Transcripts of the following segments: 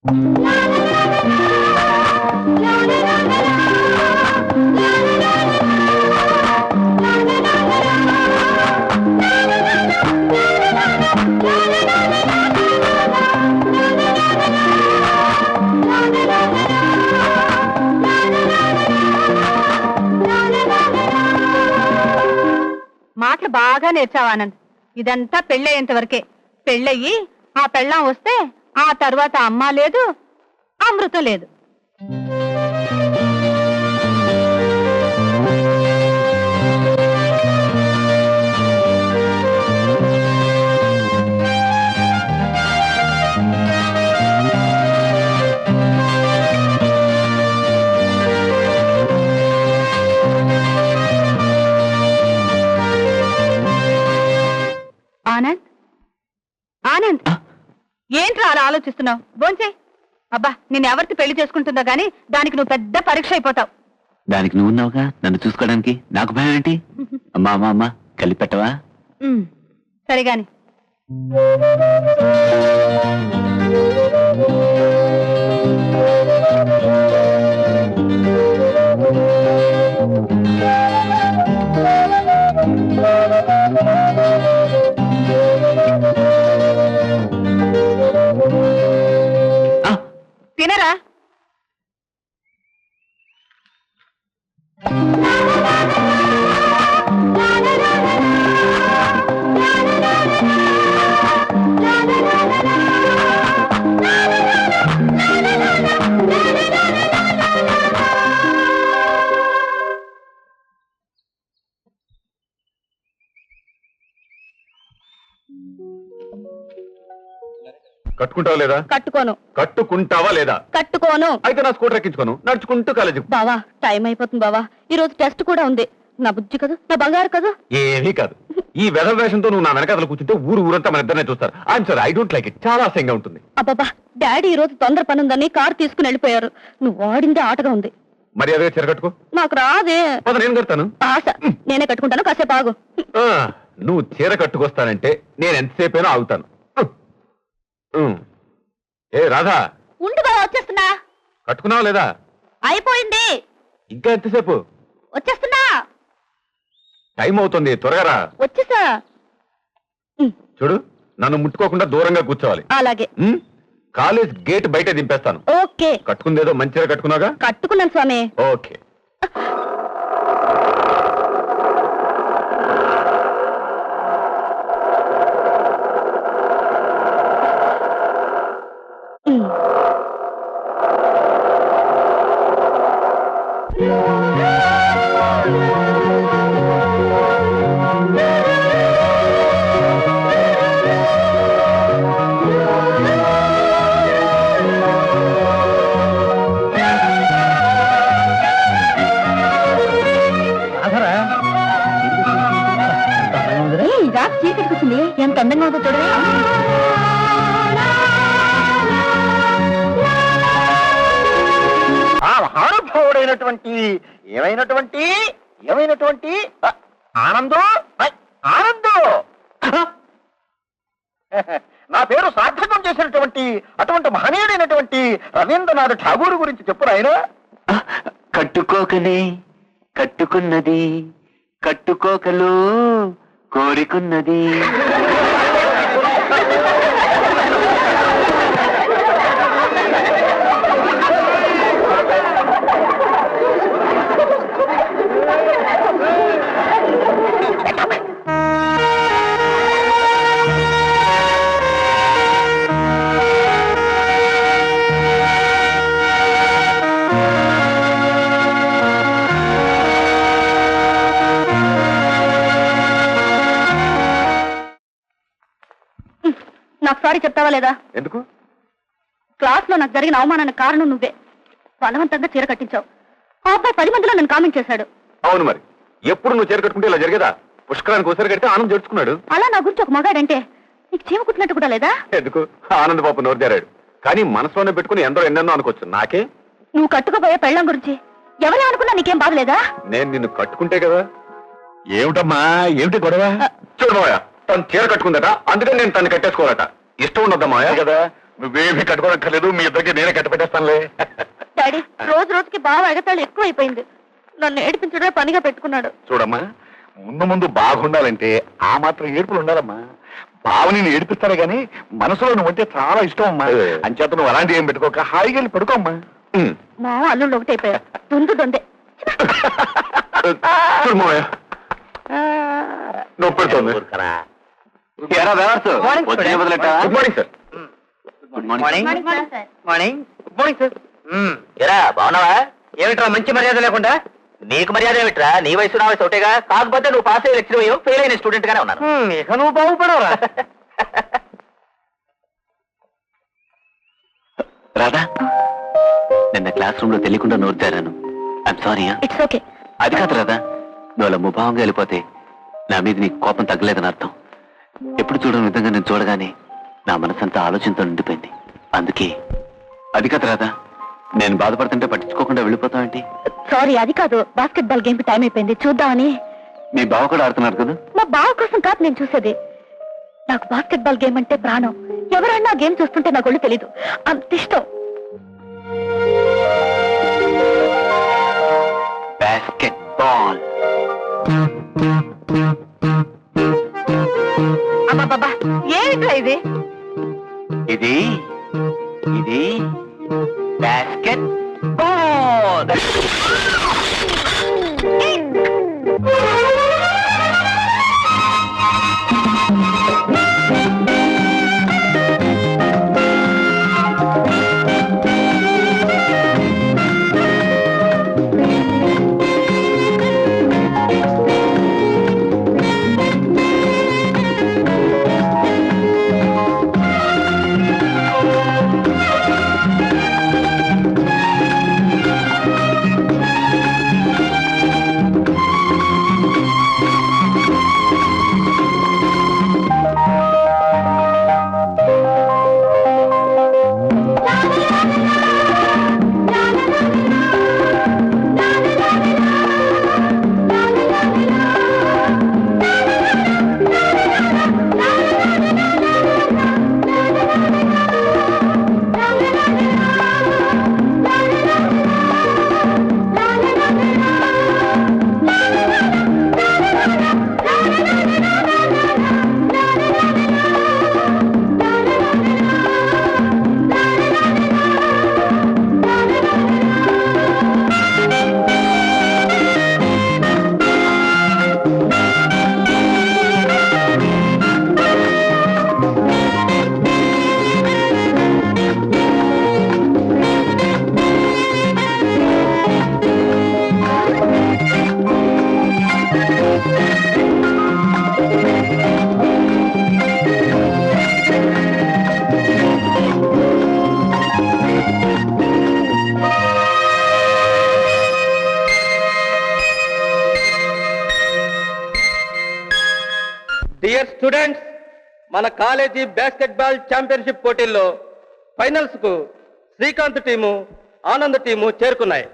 మాటలు బాగా నేర్చావు ఆనంద్. ఇదంతా పెళ్ళయ్యేంత వరకే. పెళ్ళయ్యి ఆ పెళ్ళాం వస్తే ఆ తర్వాత అమ్మ లేదు, అమృతం లేదు. ఆనంద్, ఆనంద్, ఏంట్రా అలా ఆలోచిస్తున్నావు? భోంచేయ్. అబ్బా, నేను ఎవరితో పెళ్లి చేసుకుంటుందో గానీ దానికి నువ్వు పెద్ద పరీక్ష అయిపోతావు. దానికి నువ్వున్నావుగా నన్ను చూసుకోవడానికి. నాకు భయం ఏంటి? అమ్మా అమ్మా అమ్మా కలిపి పెట్టవా? సరిగాని. తినరా? కట్టుకుంటావా లేదా? కట్టుకోను. కట్టుకుంటావా లేదా? కట్టుకోను. అయితే నా స్కూటర్ ఎక్కించుకోను, నడుచుకుంటూ కాలేజీ. బావా, టైం అయిపోతుంది బావా. ఈ రోజు టెస్ట్ కూడా ఉంది. నా బుజ్జి కదా, నా బంగారు కదా. ఏమీ కాదు. ఈ వెధవ వేషంతో నువ్వు నా వెనకాతలు కూర్చుంటే ఊరంతా మన ఇద్దరినే చూస్తారు. I'm sorry, I don't like it. చాలా అసహ్యంగా ఉంటుంది. అబ్బాబా, డాడీ ఈ రోజు తొందర పని ఉందని కారు తీసుకుని వెళ్ళిపోయారు. నువ్వు వాడిందే ఆటగా ఉంది. మరి అదే చీర కట్టుకో. నాకు రాదే. నేను కడతాను. ఆశ. నేనే కట్టుకుంటాను, కాసేపు ఆగు. నువ్వు చీర కట్టుకొస్తానంటే నేను ఎంతసేపైనా ఆగుతాను. ఏ రాధా, ఉండు బావా, వచ్చేస్తున్నా. కట్టుకున్నావా లేదా? అయిపోయింది. ఇంకా ఎంతసేపు? వచ్చేస్తున్నా. టైం అవుతుంది, త్వరగా రా. వచ్చేసా. చూడు, నన్ను ముట్టుకోకుండా దూరంగా కూర్చోవాలి. అలాగే. కాలేజ్ గేట్ బయట దింపేస్తాను. ఓకే. కట్టుకుందేదో మంచిగా కట్టుకున్నాగా? కట్టుకున్నాను స్వామి. ఓకే. చీకటికొచ్చింది, ఎంత అందంగా ఉందో చూడవే. ఆ మహానుభావుడైనటువంటి ఏమైనటువంటి ఆనందు, ఆనందు, నా పేరు సార్థకం చేసినటువంటి అటువంటి మహనీయుడైనటువంటి రవీంద్రనాథ్ ఠాగూర్ గురించి చెప్పు నాయనా. కట్టుకోకనే కట్టుకున్నది, కట్టుకోకలో కోరికున్నది. నాకు సారీ చెప్తావా లేదా? ఎందుకు? క్లాస్ లో నాకు జరిగిన అవమానానికి కారణం నువ్వే. బలవంతంగా చీర కట్టించావు. ఆ అబ్బాయి 10 మందిలో నన్ను కామెంట్ చేశాడు. అవును, మరి ఎప్పుడు నువ్వు చీర కట్టుకుంటే ఇలా జరిగేదా? పుష్కరానికి ఒకసారి కడితే ఆనంద్ జరుచుకున్నాడు. అలా నా గురించి ఒక మగాడంటే నీకు చీమ కుట్టినట్టు కూడా లేదా? ఎందుకు? ఆనంద్ పాప నోరు తెరాడు. కానీ మనసులోనే పెట్టుకుని ఎందరో ఎన్నెన్నో అనుకోవచ్చు. నాకే నువ్వు కట్టుకోబోయే పెళ్ళం గురించి ఎవరే అనుకున్నా నీకేం బాధలేదా? నేను నిన్ను కట్టుకుంటే కదా. ఏమిటమ్మా, ఏమిటి గొడవ? చూడబోయా, తను చీర కట్టుకుందట, అందుకని నేను తను కట్టేసుకోవాలట. ఇష్టం ఉండద్దా మాయా కదా. నువ్వేమీ కట్టుకోనక్కర్లేదు, మీ ఇద్దరికి నేనే కట్టపెట్టేస్తానులే. డాడీ రోజు రోజుకి బాగా ఎగతాళి ఎక్కువ అయిపోయింది. నన్ను ఏడిపించడమే పనిగా పెట్టుకున్నాడు. చూడమ్మా, ముందు ముందు బాగుండాలంటే ఆ మాత్రం ఏడుపులు ఉండాలమ్మా. బావని నేను ఏడిపిస్తానే గాని మనసులో నువ్వు అంటే చాలా ఇష్టం అమ్మా. అంచేత నువ్వు అలాంటి ఏం పెట్టుకోక హాయిగా వెళ్ళి పడుకోమ్మా. మా అల్లుళ్ళు ఒకటి అయిపోయారు. దొందే చూడు మావయ్య, నొప్పి పెడుతోంది. ఎరా వ్యవస్థ Morning, పొద్దున్నే వదిలేట్టా? Good morning sir. Good morning. Morning. Good morning sir. ఎరా బాగున్నావా? ఏమిట్రా మంచి మర్యాద లేకుండా? నీకు మర్యాద ఏమిట్రా? నీ వయసు నా వయసు ఒకటేగా. కాకపోతే నువ్వు పాస్ అయ్యే లెక్చర్ అయ్యో, ఫెయిల్ అయిన స్టూడెంట్ గానే ఉన్నాను. ఇక నువ్వు బాగుపడవరా? రాధా, నిన్న క్లాస్ రూమ్ లో తెలియకుండా నోరు జారాను. I'm sorry. It's okay. అది కాదు రాధా, నువ్వు అలా ముభావంగా వెళ్ళిపోతే నా మీద నీకు కోపం తగ్గలేదని అర్థం. ఎప్పుడు చూడని విధంగా నేను చూడగానే నా మనసంతా ఆలోచనతో నిండిపోయింది. అందుకే అది కాదు రాధా, నేను బాధపడుతుంటే పట్టించుకోకుండా వెళ్ళిపోతావేంటి? సారీ, అది కాదు. బాస్కెట్ బాల్ గేమ్ కి టైం అయిపోయింది, చూద్దామని. మీ బావ కూడా ఆడుతున్నారు కదా? మా బావ కోసం కాదు నేను చూసేది. నాకు బాస్కెట్ బాల్ గేమ్ అంటే ప్రాణం. ఎవరన్నా గేమ్ చూస్తుంటే నాకు ఒళ్ళు తెలీదు, అంత ఇష్టం. Basket ball. అమ్మా బాబా, ఏమిట్రా ఇది? ఇది ఇది బాస్కెట్ బాల్. డియర్ స్టూడెంట్స్, మన కాలేజీ బాస్కెట్ బాల్ ఛాంపియన్షిప్ పోటీల్లో ఫైనల్స్ కు శ్రీకాంత్ టీము, ఆనంద్ టీము చేరుకున్నాయి.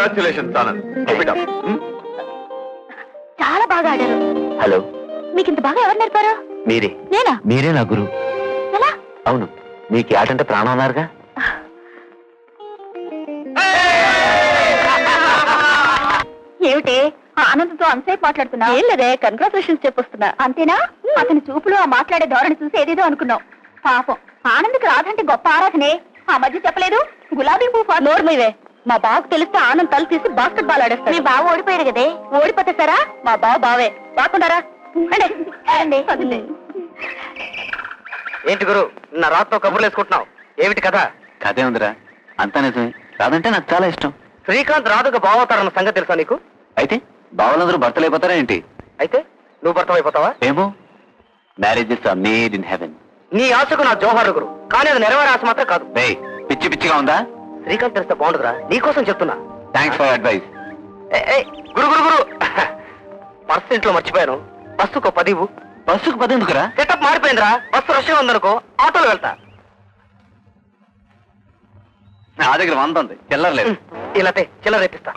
Congratulations Anand. Keep it up. చాలా బాగా ఆడారు. హలో, మీకు ఇంత బాగా ఎవరు నేర్పారు? మీరే నేనా? మీరే నా గురు. ఎలా? అవును, మీకు ఈ ఆట అంటే ప్రాణం అన్నారుగా. ఏమిటి ఆనందంతో అంతసేపు మాట్లాడుతున్నా? ఏం లేదే, కంగ్రాచులేషన్స్ చెప్పొస్తున్నా. అంతేనా? అతని చూపులు ఆ మాట్లాడే ధోరణి చూసి ఏదేదో అనుకున్నాం. పాపం ఆనంద్కి రాధంటే గొప్ప ఆరాధనే. ఆ మధ్య చెప్పలేదు గులాబీ పువ్వు. నోర్మయ్యే, మా బావకు తెలిస్తే ఆనంద్ తల తీసి బాస్కెట్ బాల్ ఆడేస్తాడు. మీ బావ ఓడిపోయారు కదే. ఓడిపోతే సరా? మా బావ బావే. బాగుండారా? ఏంటి గురు, నా రాత్రితో కబుర్లు వేసుకుంటున్నావు? ఏమిటి కథ? కథే ఉందిరా, అంతా నిజమే. రాదంటే నాకు చాలా ఇష్టం. శ్రీకాంత్ రాధకు బావవుతారన్న సంగతి తెలుసా నీకు? అయితే బావలందరూ భర్తలు అయిపోతారా ఏంటి? అయితే నువ్వు భర్తమైపోతావా? ఏమో, marriages are made in heaven. నీ ఆశకు నా జోహార్లు గురు, కానీ అది నెరవేరే ఆశ మాత్రం కాదు. బే, పిచ్చి పిచ్చిగా ఉందా? శ్రీకాంత్ తెలిస్తే బాగుండదురా, నీకోసం చెప్తున్నా. Thanks for advice. Guru Guru Guru purse ఇంట్లో మర్చిపోయాను. బస్సుకు 10 ఇవ్వు. బస్సుకు 10 ఎందుకురా? సెటప్ మారిపోయిందిరా. బస్సు రష్గా ఉందనుకో, ఆటోలో వెళ్తా. నా దగ్గర 100 ఉంది, చిల్లర లేదు. ఇలా చిల్లర రేపిస్తా.